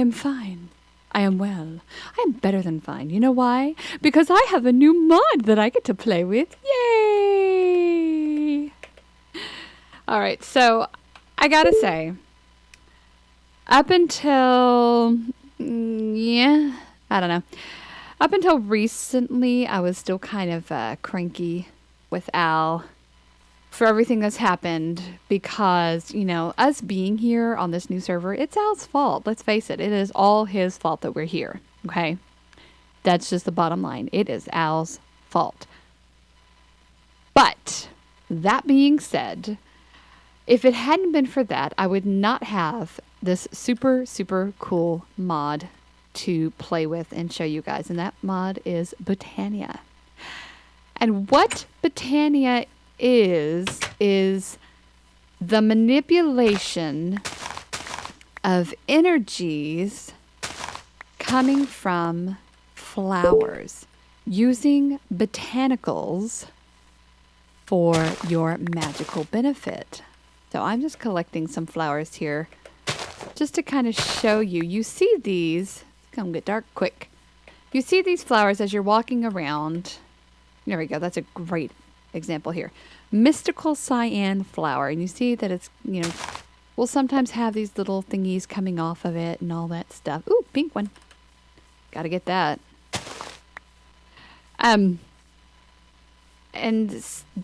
am fine. I am well. I am better than fine. You know why? Because I have a new mod that I get to play with. Yay! All right, so I gotta say, up until, I don't know. Up until recently, I was still kind of cranky with Al for everything that's happened because, us being here on this new server, it's Al's fault. Let's face it. It is all his fault that we're here. Okay? That's just the bottom line. It is Al's fault. But that being said, if it hadn't been for that, I would not have this super, super cool mod to play with and show you guys. And that mod is Botania. And what Botania is the manipulation of energies coming from flowers using botanicals for your magical benefit. So I'm just collecting some flowers here just to kind of show you. You see these, it's gonna get dark quick. You see these flowers as you're walking around. There we go, that's a great example here. Mystical cyan flower, and you see that it's, we'll sometimes have these little thingies coming off of it and all that stuff. Ooh, pink one. Gotta get that. And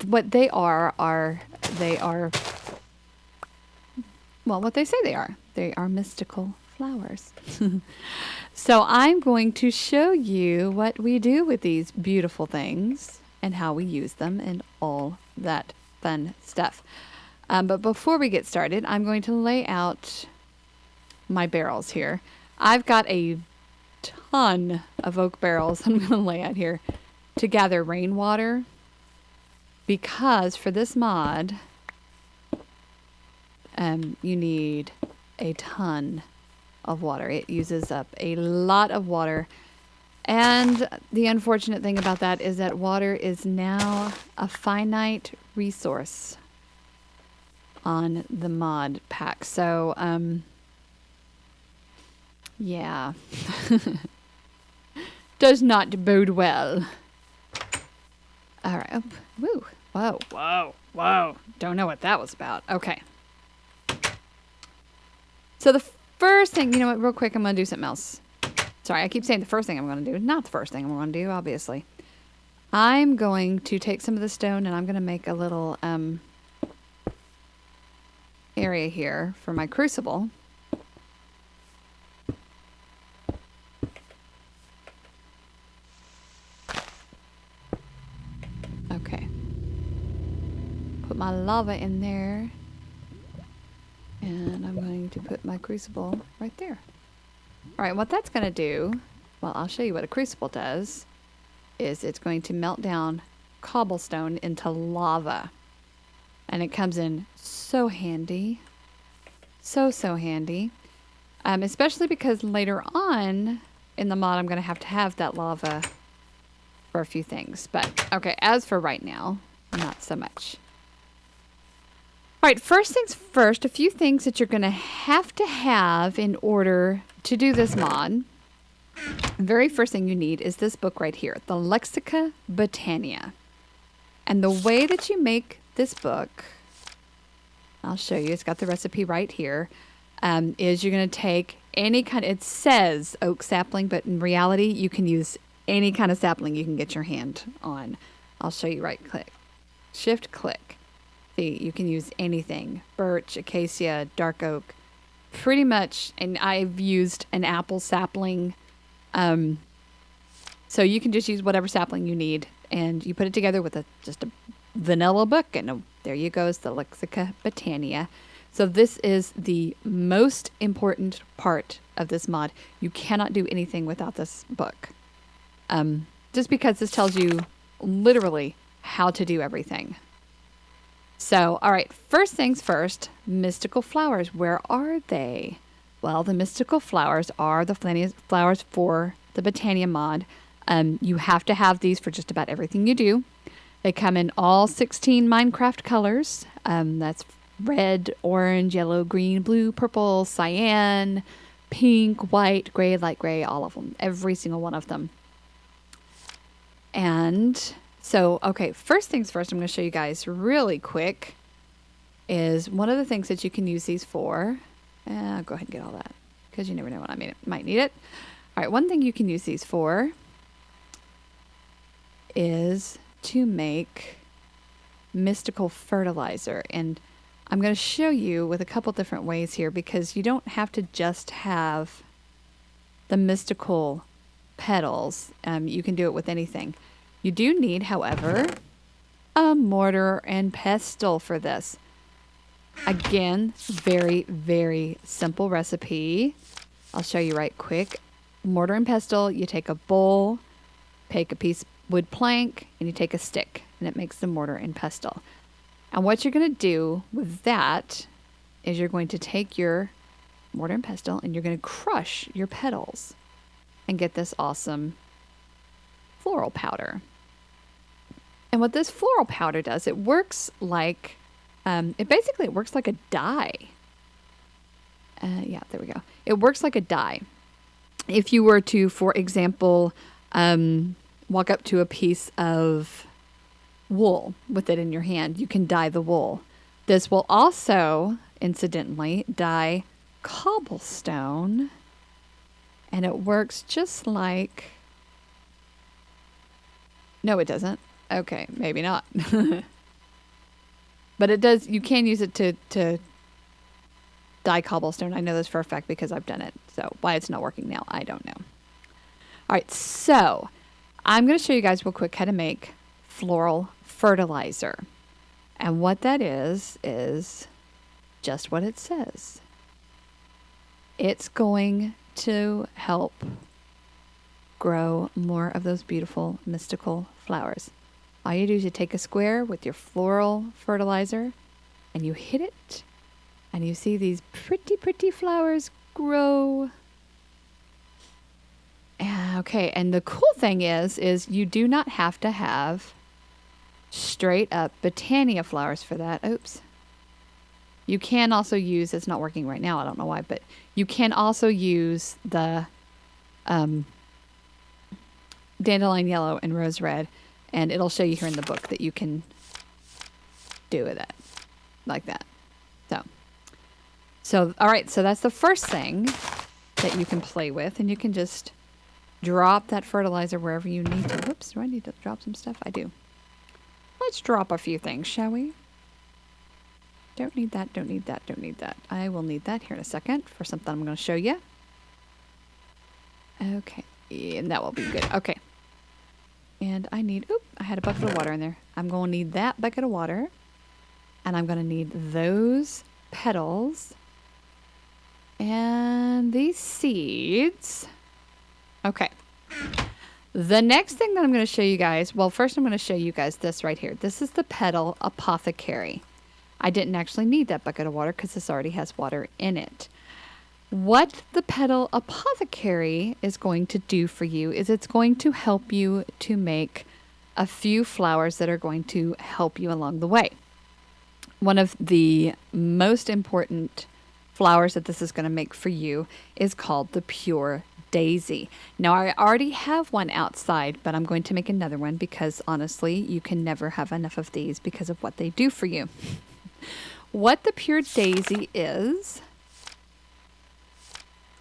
what they are, well, what they say they are. They are mystical flowers. So I'm going to show you what we do with these beautiful things and how we use them and all that fun stuff. But before we get started, I'm going to lay out my barrels here. I've got a ton of oak barrels I'm going to lay out here to gather rainwater because for this mod, you need a ton of water. It uses up a lot of water. And the unfortunate thing about that is that water is now a finite resource on the mod pack. So, yeah. Does not bode well. All right. Oh, woo. Whoa. Whoa. Whoa. Don't know what that was about. Okay. So the first thing, you know what, real quick, I'm going to do something else. Sorry, I keep saying the first thing I'm going to do. Not the first thing I'm going to do, obviously. I'm going to take some of the stone and I'm going to make a little area here for my crucible. Okay. Put my lava in there. And I'm going to put my crucible right there. All right, what that's going to do, well, I'll show you what a crucible does, is it's going to melt down cobblestone into lava. And it comes in so handy. So handy. Especially because later on in the mod, I'm going to have that lava for a few things. But, okay, as for right now, not so much. All right, first things first, a few things that you're going to have in order to do this mod. The very first thing you need is this book right here, the Lexica Botania. And the way that you make this book, I'll show you, it's got the recipe right here, is you're going to take any kind, it says oak sapling, but in reality, you can use any kind of sapling you can get your hand on. I'll show you right click, shift click. You can use anything, birch, acacia, dark oak, pretty much. And I've used an apple sapling. So you can just use whatever sapling you need and you put it together with just a vanilla book. And there you go, it's the Lexica Botania. So this is the most important part of this mod. You cannot do anything without this book. Just because this tells you literally how to do everything. So, all right, first things first, mystical flowers. Where are they? Well, the mystical flowers are the flowers for the Botania mod. You have to have these for just about everything you do. They come in all 16 Minecraft colors. That's red, orange, yellow, green, blue, purple, cyan, pink, white, gray, light gray, all of them, every single one of them. And so, okay, first things first, I'm going to show you guys really quick is one of the things that you can use these for. Go ahead and get all that because you never know when I might need it. All right, one thing you can use these for is to make mystical fertilizer. And I'm going to show you with a couple different ways here because you don't have to just have the mystical petals. You can do it with anything. You do need, however, a mortar and pestle for this. Again, very, very simple recipe. I'll show you right quick. Mortar and pestle, you take a bowl, take a piece of wood plank, and you take a stick, and it makes the mortar and pestle. And what you're going to do with that is you're going to take your mortar and pestle and you're going to crush your petals and get this awesome floral powder. And what this floral powder does, it works like, it works like a dye. Yeah, there we go. It works like a dye. If you were to, for example, walk up to a piece of wool with it in your hand, you can dye the wool. This will also, incidentally, dye cobblestone, and it works just like... No, it doesn't. Okay, maybe not. But it does, you can use it to dye cobblestone. I know this for a fact because I've done it. So why it's not working now, I don't know. All right, so I'm going to show you guys real quick how to make floral fertilizer. And what that is just what it says. It's going to help grow more of those beautiful mystical flowers. All you do is you take a square with your floral fertilizer and you hit it and you see these pretty, pretty flowers grow. Okay, and the cool thing is you do not have to have straight up Botania flowers for that. Oops. You can also use, it's not working right now, I don't know why, but you can also use the dandelion yellow and rose red, and it'll show you here in the book that you can do with it like that. So all right, so that's the first thing that you can play with, and you can just drop that fertilizer wherever you need to. Whoops, do I need to drop some stuff? I do. Let's drop a few things, shall we? Don't need that, don't need that, don't need that. I will need that here in a second for something I'm going to show you. Okay, and that will be good. Okay. And I need, I had a bucket of water in there. I'm going to need that bucket of water. And I'm going to need those petals. And these seeds. Okay. The next thing that I'm going to show you guys, well, first I'm going to show you guys this right here. This is the petal apothecary. I didn't actually need that bucket of water because this already has water in it. What the petal apothecary is going to do for you is it's going to help you to make a few flowers that are going to help you along the way. One of the most important flowers that this is going to make for you is called the pure daisy. Now, I already have one outside, but I'm going to make another one because honestly, you can never have enough of these because of what they do for you. What the pure daisy is,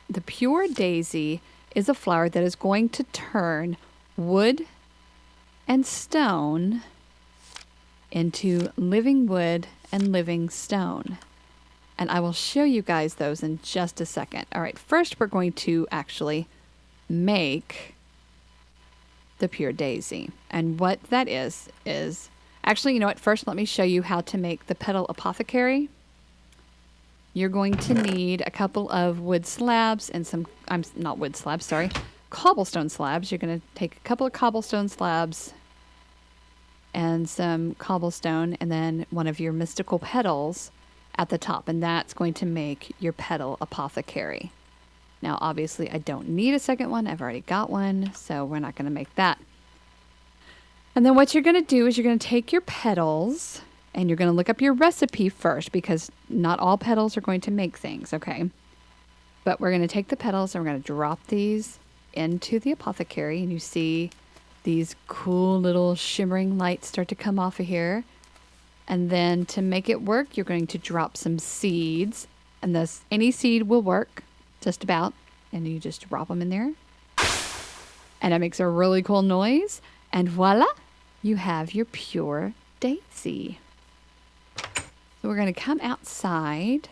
the pure daisy is a flower that is going to turn wood and stone into living wood and living stone. And I will show you guys those in just a second. All right, first we're going to actually make the pure daisy. And what that is actually, you know what? First, let me show you how to make the petal apothecary. You're going to need a couple of wood slabs and some, not wood slabs, sorry, cobblestone slabs. You're going to take a couple of cobblestone slabs and some cobblestone and then one of your mystical petals at the top, and that's going to make your petal apothecary. Now, obviously, I don't need a second one. I've already got one, so we're not going to make that. And then what you're going to do is you're going to take your petals and you're going to look up your recipe first because not all petals are going to make things, okay? But we're going to take the petals and we're going to drop these into the apothecary. And you see these cool little shimmering lights start to come off of here. And then to make it work, you're going to drop some seeds. And thus, any seed will work, just about. And you just drop them in there. And it makes a really cool noise. And voila, you have your pure daisy. So we're going to come outside.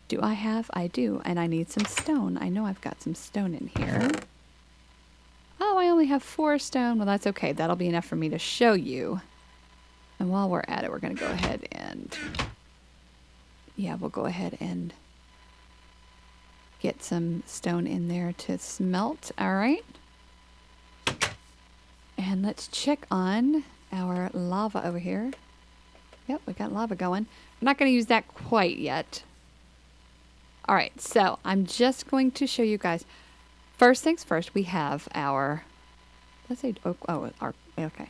Do I have? I do. And I need some stone. I know I've got some stone in here. Oh, I only have 4 stone. Well, that's okay. That'll be enough for me to show you. And while we're at it, we're going to go ahead and... Yeah, we'll go ahead and get some stone in there to smelt. All right. And let's check on our lava over here. Yep, we got lava going. I'm not going to use that quite yet. All right, so I'm just going to show you guys. First things first, we have our, let's say oak, okay.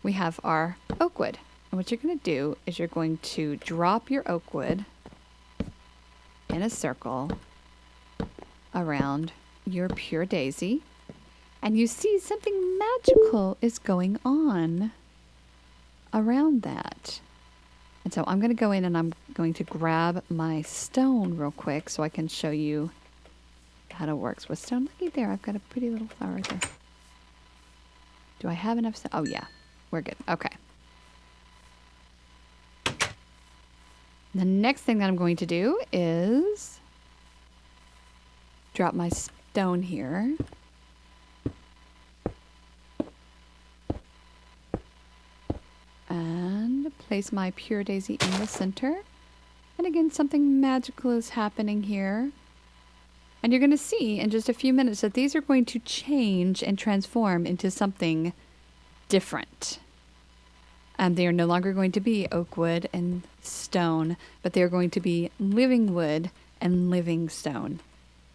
We have our oak wood. And what you're going to do is you're going to drop your oak wood in a circle around your pure daisy. And you see something magical is going on around that. And so I'm going to go in and I'm going to grab my stone real quick so I can show you how it works with stone. Looky there, I've got a pretty little flower right there. Do I have enough stone? Oh yeah, we're good. Okay. The next thing that I'm going to do is drop my stone here. And place my pure daisy in the center. And again, something magical is happening here. And you're going to see in just a few minutes that these are going to change and transform into something different. They are no longer going to be oak wood and stone, but they are going to be living wood and living stone.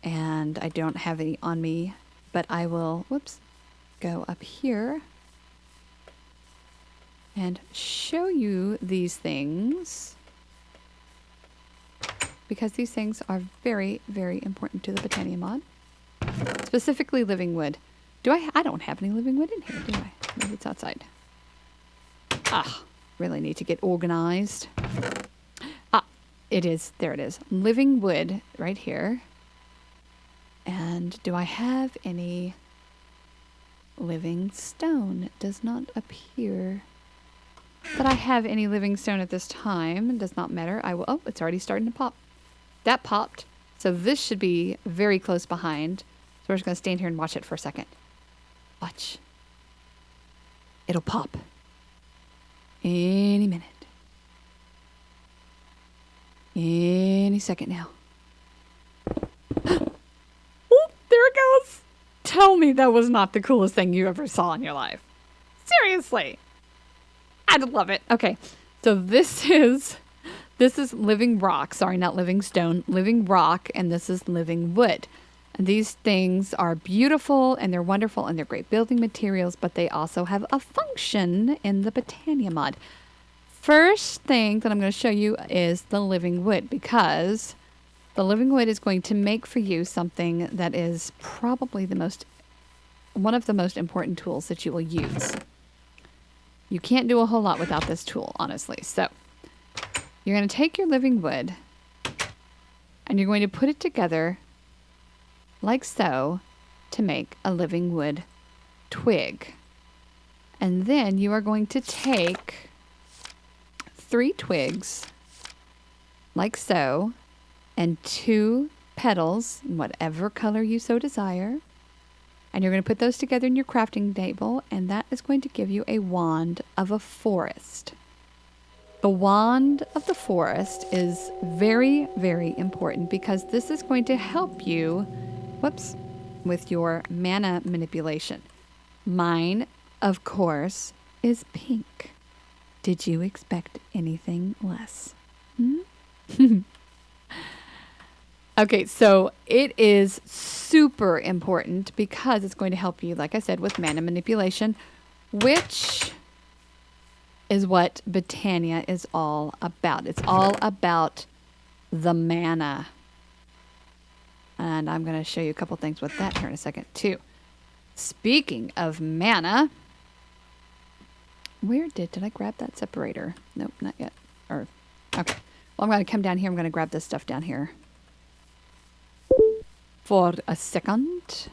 And I don't have any on me, but I will, whoops, go up here and show you these things, because these things are very, very important to the Botania mod. Specifically living wood. I don't have any living wood in here, do I? Maybe it's outside. Really need to get organized. It is. There it is. Living wood right here. And do I have any living stone? It does not appear that I have any living stone at this time. It does not matter. I will. Oh, it's already starting to pop. That popped. So this should be very close behind. So we're just going to stand here and watch it for a second. Watch. It'll pop. Any minute. Any second now. Oh, there it goes. Tell me that was not the coolest thing you ever saw in your life. Seriously. I love it. Okay. So this is living rock. Sorry, not living stone. Living rock. And this is living wood. And these things are beautiful and they're wonderful and they're great building materials, but they also have a function in the Botania mod. First thing that I'm going to show you is the living wood, because the living wood is going to make for you something that is probably one of the most important tools that you will use. You can't do a whole lot without this tool, honestly. So you're going to take your living wood and you're going to put it together like so to make a living wood twig. And then you are going to take 3 twigs like so and 2 petals, whatever color you so desire. And you're going to put those together in your crafting table, and that is going to give you a wand of a forest. The wand of the forest is very, very important because this is going to help you, with your mana manipulation. Mine, of course, is pink. Did you expect anything less? Okay, so it is super important because it's going to help you, like I said, with mana manipulation, which is what Botania is all about. It's all about the mana. And I'm going to show you a couple things with that here in a second, too. Speaking of mana, where did I grab that separator? Nope, not yet. Or, okay. Well, I'm going to come down here. I'm going to grab this stuff down here for a second.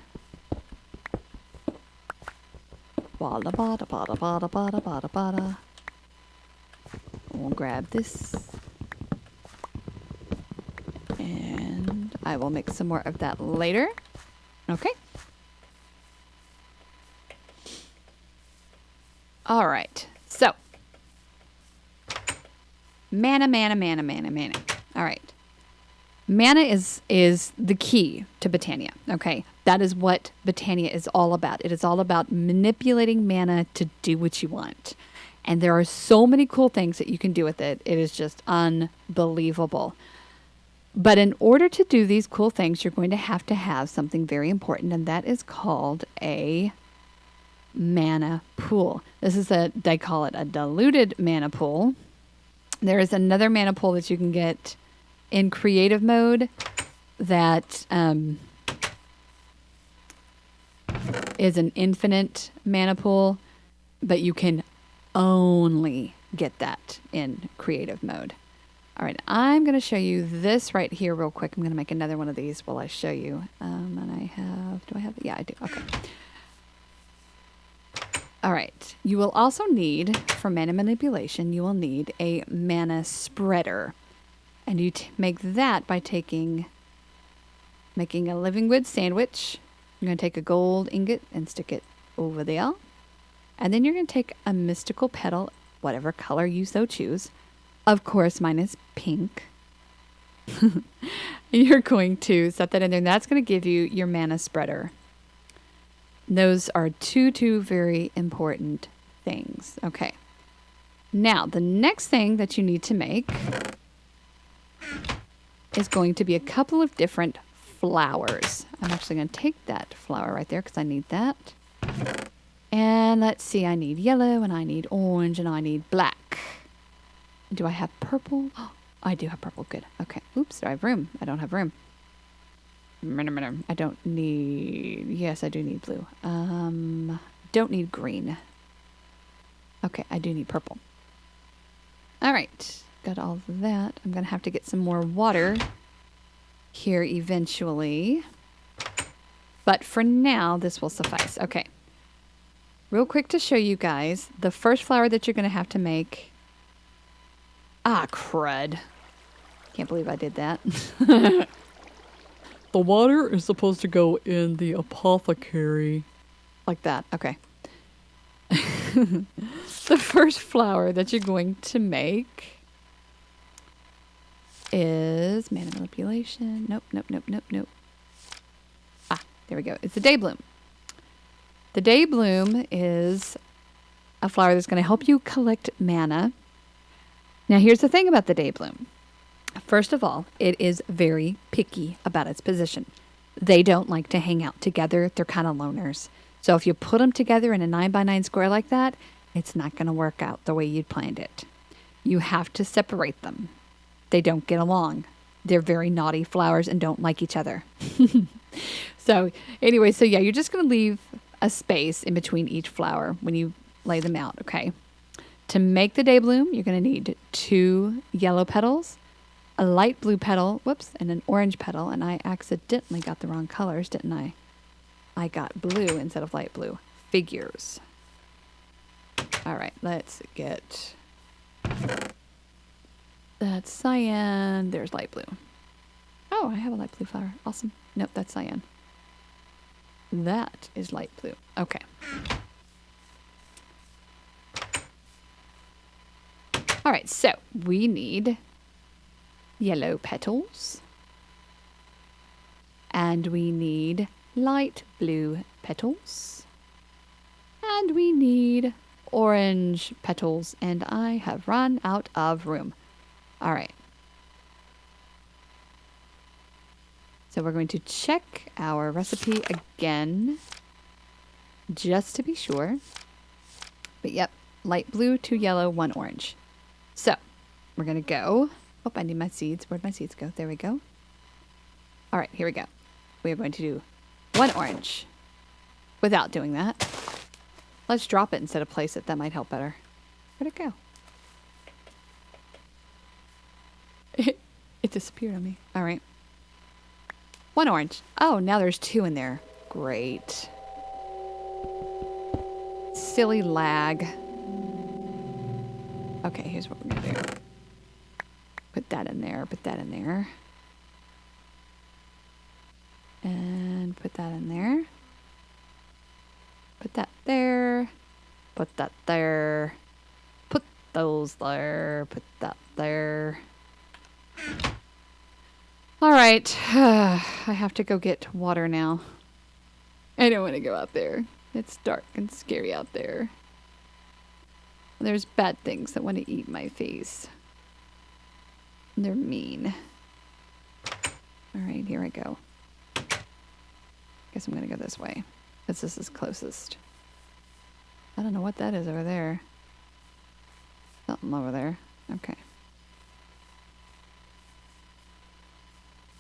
Bada bada bada bada bada bada bada. We'll grab this. And I will make some more of that later. Okay. All right. So, mana. All right. Mana is the key to Botania. Okay. That is what Botania is all about. It is all about manipulating mana to do what you want. And there are so many cool things that you can do with it. It is just unbelievable. But in order to do these cool things, you're going to have something very important, and that is called a mana pool. This is they call it a diluted mana pool. There is another mana pool that you can get in creative mode that is an infinite mana pool, but you can only get that in creative mode. All right, I'm going to show you this right here real quick. I'm going to make another one of these while I show you. And do I have, yeah, I do. Okay. All right, you will also need, for mana manipulation, you will need a mana spreader. And you make that by making a living wood sandwich. You're going to take a gold ingot and stick it over there. And then you're going to take a mystical petal, whatever color you so choose. Of course, mine is pink. You're going to set that in there, and that's going to give you your mana spreader. Those are two very important things. Okay. Now, the next thing that you need to make is going to be a couple of different flowers. I'm actually going to take that flower right there because I need that. And let's see, I need yellow, and I need orange, and I need black. Do I have purple? Oh, I do have purple. Good. Okay. Oops, do I have room? I don't have room. I don't need... Yes, I do need blue. Don't need green. Okay, I do need purple. All right. Got all of that. I'm going to have to get some more water here eventually. But for now, this will suffice. Okay. Real quick to show you guys, the first flower that you're going to have to make... Ah, crud. Can't believe I did that. The water is supposed to go in the apothecary. Like that. Okay. The first flower that you're going to make is mana manipulation. Nope. Ah, there we go. It's the day bloom. The day bloom is a flower that's going to help you collect mana. Now, here's the thing about the day bloom. First of all, it is very picky about its position. They don't like to hang out together. They're kind of loners. So if you put them together in a 9x9 square like that, it's not going to work out the way you'd planned it. You have to separate them. They don't get along. They're very naughty flowers and don't like each other. So anyway, so yeah, you're just going to leave a space in between each flower when you lay them out, okay? To make the day bloom, you're going to need 2 yellow petals, a light blue petal, whoops, and an orange petal. And I accidentally got the wrong colors, didn't I? I got blue instead of light blue. Figures. All right, let's get that cyan. There's light blue. Oh, I have a light blue flower. Awesome. Nope, that's cyan. That is light blue. Okay. All right, so we need yellow petals. And we need light blue petals. And we need orange petals. And I have run out of room. All right. So we're going to check our recipe again, just to be sure. But yep, light blue, 2 yellow, 1 orange. So we're going to go. Oh, I need my seeds. Where'd my seeds go? There we go. All right, here we go. we are going to do 1 orange without doing that. Let's drop it instead of place it. That might help better. Where'd it go? It disappeared on me. All right. 1 orange. Oh, now there's 2 in there. Great. Silly lag. Okay, here's what we're going to do. Put that in there. Put that in there. And put that in there. Put that there. Put that there. Put those there. Put that there. All right. I have to go get water now. I don't want to go out there. It's dark and scary out there. There's bad things that want to eat my face. They're mean. All right, here I go. Guess I'm going to go this way, because this is closest. I don't know what that is over there. Something over there. Okay.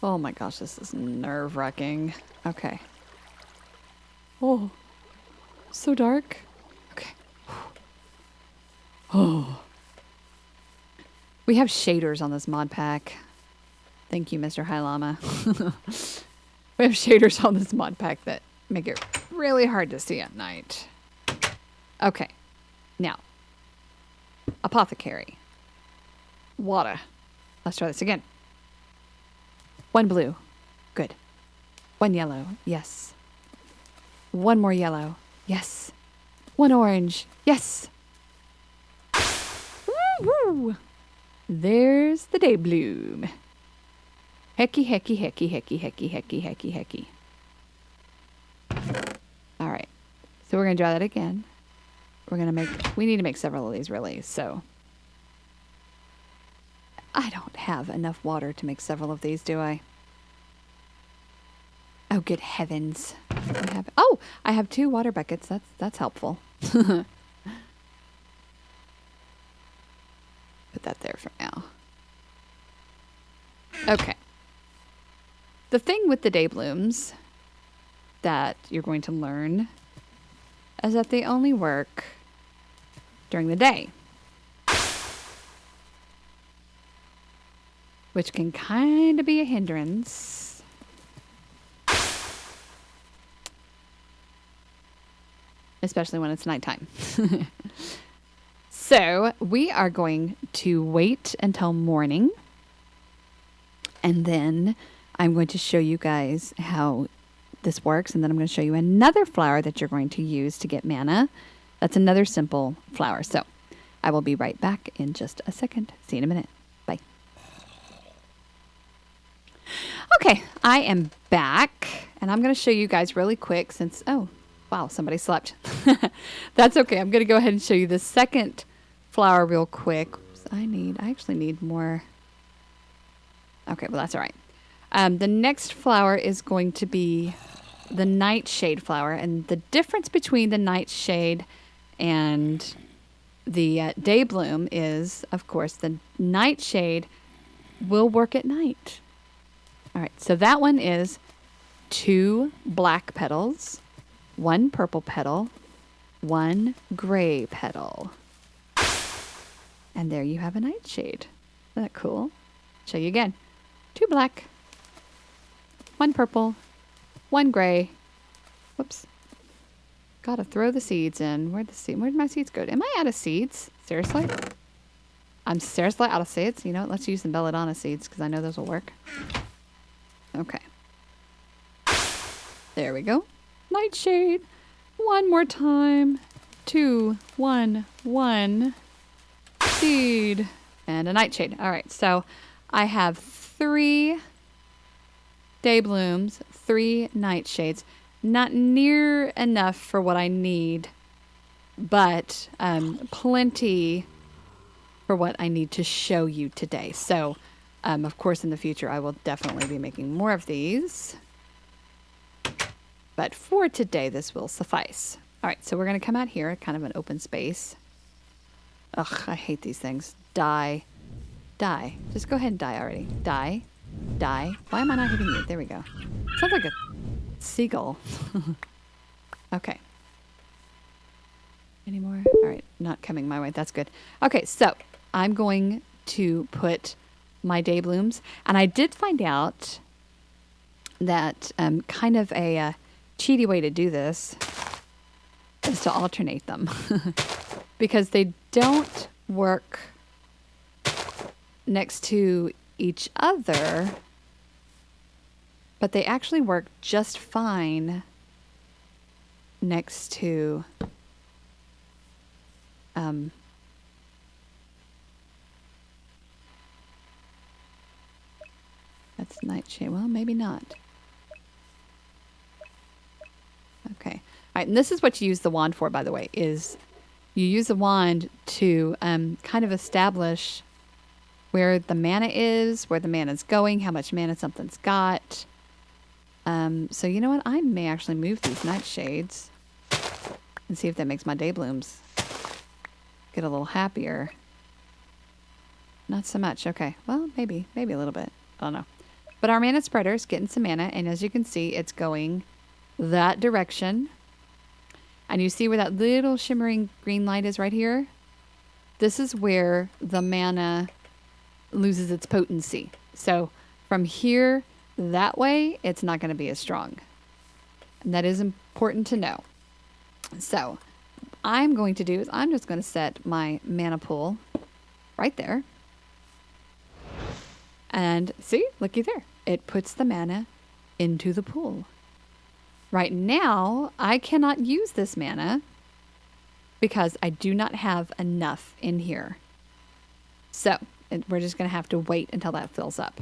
Oh my gosh, this is nerve-wracking. Okay. Oh, so dark. Okay. Oh. We have shaders on this mod pack. Thank you, Mr. Mrhilamma. We have shaders on this mod pack that make it really hard to see at night. Okay. Now. Apothecary. Water. Let's try this again. 1 blue. Good. 1 yellow. Yes. 1 more yellow. Yes. 1 orange. Yes. Woo-woo. There's the day bloom. Hecky, hecky, hecky, hecky, hecky, hecky, hecky, hecky. All right. So we're going to draw that again. We're going to make... We need to make several of these, really. So... I don't have enough water to make several of these, do I? Oh, good heavens. I have 2 water buckets. That's helpful. Put that there for now. Okay. The thing with the day blooms that you're going to learn is that they only work during the day. Which can kind of be a hindrance. Especially when it's nighttime. So we are going to wait until morning. And then I'm going to show you guys how this works. And then I'm going to show you another flower that you're going to use to get mana. That's another simple flower. So I will be right back in just a second. See you in a minute. Bye. Okay, I am back, and I'm going to show you guys really quick since, oh, wow, somebody slept. That's okay. I'm going to go ahead and show you the second flower real quick. I actually need more. Okay, well, that's all right. The next flower is going to be the nightshade flower, and the difference between the nightshade and the day bloom is, of course, the nightshade will work at night. All right, so that one is 2 black petals, 1 purple petal, 1 gray petal. And there you have a nightshade. Isn't that cool? Show you again. 2 black, 1 purple, 1 gray. Whoops. Gotta throw the seeds in. Where'd my seeds go? Am I out of seeds? Seriously? I'm seriously out of seeds? You know what? Let's use some belladonna seeds because I know those will work. Okay. There we go. Nightshade. 1 more time. 2, 1, 1. Seed. And a nightshade. All right. So I have 3 day blooms, 3 nightshades. Not near enough for what I need, but plenty for what I need to show you today. So, of course, in the future, I will definitely be making more of these. But for today, this will suffice. All right, so we're going to come out here, kind of an open space. Ugh, I hate these things. Die. Die. Just go ahead and die already. Die. Die. Why am I not hitting you? There we go. Sounds like a seagull. Okay. Any more? All right, not coming my way. That's good. Okay, so I'm going to put my day blooms, and I did find out that kind of a cheaty way to do this is to alternate them because they don't work next to each other, but they actually work just fine next to that's nightshade. Well, maybe not. Okay. All right, and this is what you use the wand for, by the way, is you use the wand to kind of establish where the mana is, where the mana's going, how much mana something's got. So you know what? I may actually move these nightshades and see if that makes my day blooms get a little happier. Not so much. Okay. Well, maybe a little bit. I don't know. But our mana spreader is getting some mana, and as you can see, it's going that direction. And you see where that little shimmering green light is right here? This is where the mana loses its potency. So from here that way, it's not going to be as strong. And that is important to know. So I'm going to do is I'm just going to set my mana pool right there. And see, looky there. It puts the mana into the pool. Right now, I cannot use this mana because I do not have enough in here. So we're just going to have to wait until that fills up.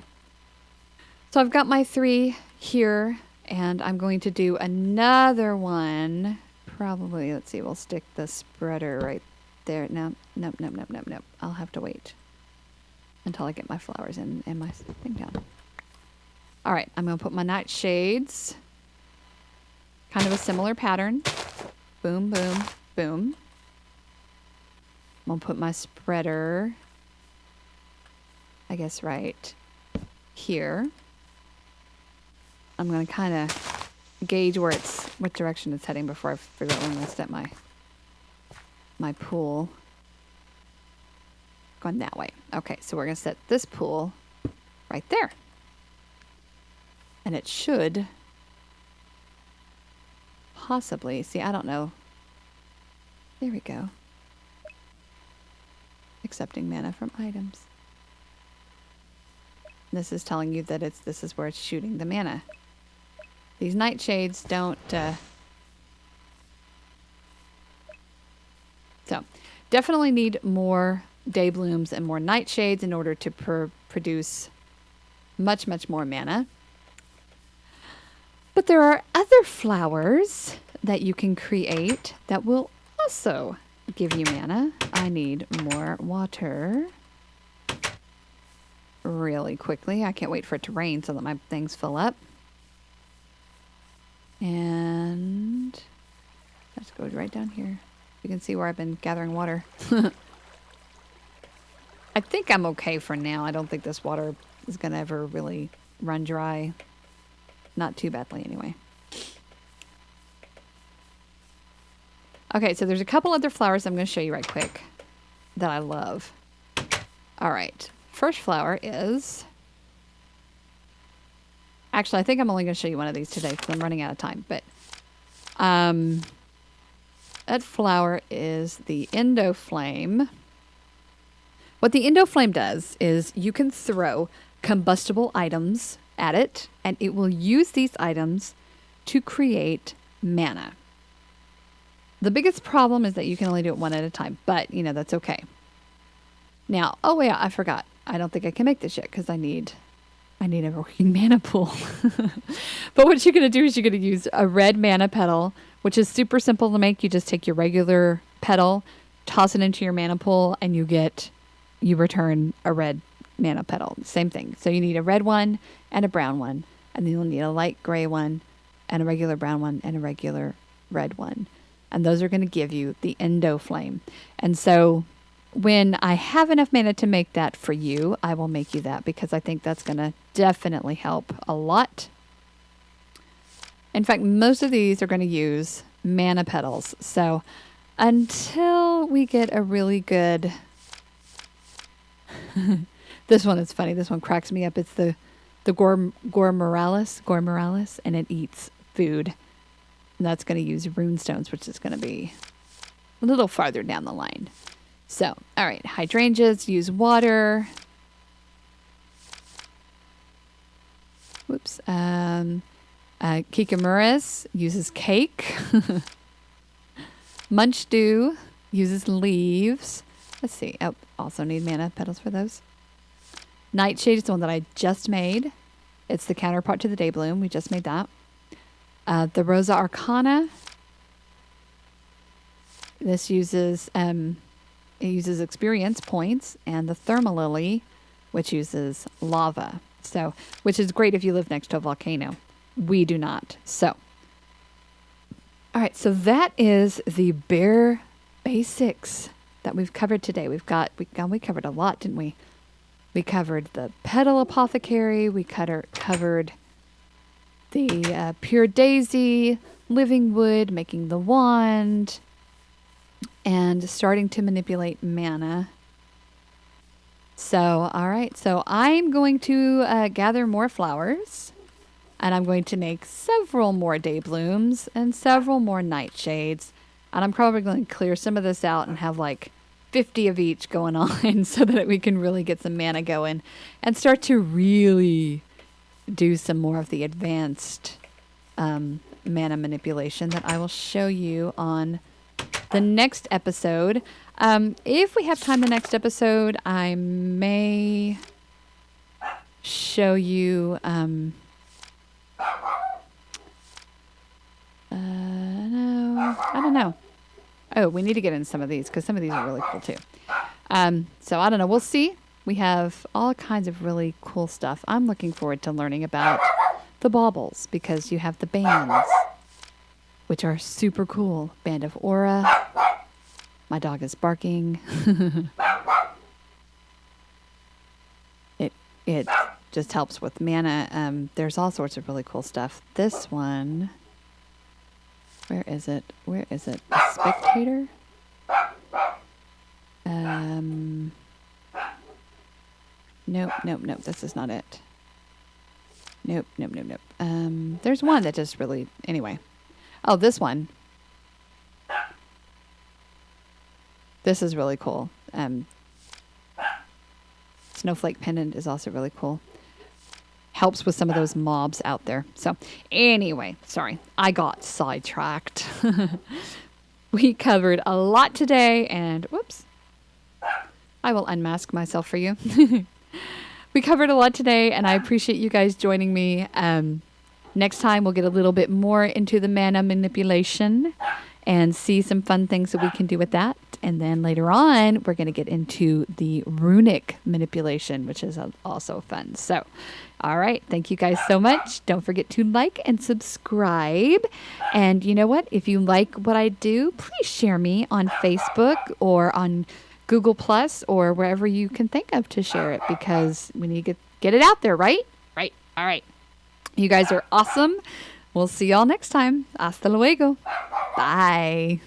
So I've got my 3 here, and I'm going to do another one. Probably, let's see, we'll stick the spreader right there. No. I'll have to wait until I get my flowers in and my thing down. All right, I'm going to put my nightshades. Kind of a similar pattern. Boom, boom, boom. I'm going to put my spreader, I guess, right here. I'm going to kind of gauge what direction it's heading before I figure out when I'm going to set my pool. Going that way. Okay, so we're going to set this pool right there. And it should possibly, see, I don't know. There we go. Accepting mana from items. This is telling you that this is where it's shooting the mana. These nightshades don't... So, definitely need more day blooms and more nightshades in order to produce much, much more mana. But there are other flowers that you can create that will also give you mana. I need more water really quickly. I can't wait for it to rain so that my things fill up. And let's go right down here. You can see where I've been gathering water. I think I'm okay for now. I don't think this water is going to ever really run dry. Not too badly anyway. Okay, so there's a couple other flowers I'm going to show you right quick that I love. All right. First flower is... Actually, I think I'm only going to show you one of these today because I'm running out of time. But that flower is the Endoflame. What the Endoflame does is you can throw combustible items at it, and it will use these items to create mana. The biggest problem is that you can only do it one at a time, but, you know, that's okay. Now, oh, yeah, I forgot. I don't think I can make this yet because I need a working mana pool. But what you're going to do is you're going to use a red mana petal, which is super simple to make. You just take your regular petal, toss it into your mana pool, and you return a red mana petal. Same thing. So you need a red one and a brown one, and then you'll need a light gray one and a regular brown one and a regular red one. And those are going to give you the Endoflame. And so when I have enough mana to make that for you, I will make you that because I think that's going to definitely help a lot. In fact, most of these are going to use mana petals. So until we get a really good... This one is funny. This one cracks me up. It's the Gore Morales, and it eats food. And that's going to use runestones, which is going to be a little farther down the line. So, all right, hydrangeas use water. Whoops. Kikamuras uses cake. Munchdew uses leaves. Let's see. Oh, also need mana petals for those. Nightshade is the one that I just made. It's the counterpart to the Daybloom. We just made that. The Rosa Arcana. This uses it uses experience points, and the Thermalily, which uses lava. So, which is great if you live next to a volcano. We do not. So, all right. So that is the bare basics that we've covered today. We covered a lot, didn't we? We covered the petal apothecary. We covered the pure daisy, living wood, making the wand, and starting to manipulate mana. So, all right. So I'm going to gather more flowers, and I'm going to make several more Dayblooms and several more nightshades. And I'm probably going to clear some of this out and have like 50 of each going on so that we can really get some mana going and start to really do some more of the advanced mana manipulation that I will show you on the next episode. If we have time the next episode, I may show you no, I don't know. Oh, we need to get in some of these because some of these are really cool too. So I don't know. We'll see. We have all kinds of really cool stuff. I'm looking forward to learning about the baubles because you have the bands, which are super cool. Band of Aura. My dog is barking. It just helps with mana. There's all sorts of really cool stuff. This one... Where is it? Where is it? A spectator? Nope. This is not it. Nope. There's one that just really... Anyway. Oh, this one. This is really cool. Snowflake Pendant is also really cool. Helps with some of those mobs out there. So anyway, sorry, I got sidetracked. We covered a lot today, and whoops, I will unmask myself for you. We covered a lot today, and I appreciate you guys joining me. Next time we'll get a little bit more into the mana manipulation and see some fun things that we can do with that. And then later on, we're going to get into the runic manipulation, which is also fun. So, all right. Thank you guys so much. Don't forget to like and subscribe. And you know what? If you like what I do, please share me on Facebook or on Google Plus or wherever you can think of to share it because we need to get it out there, right? Right. All right. You guys are awesome. We'll see y'all next time. Hasta luego. Bye.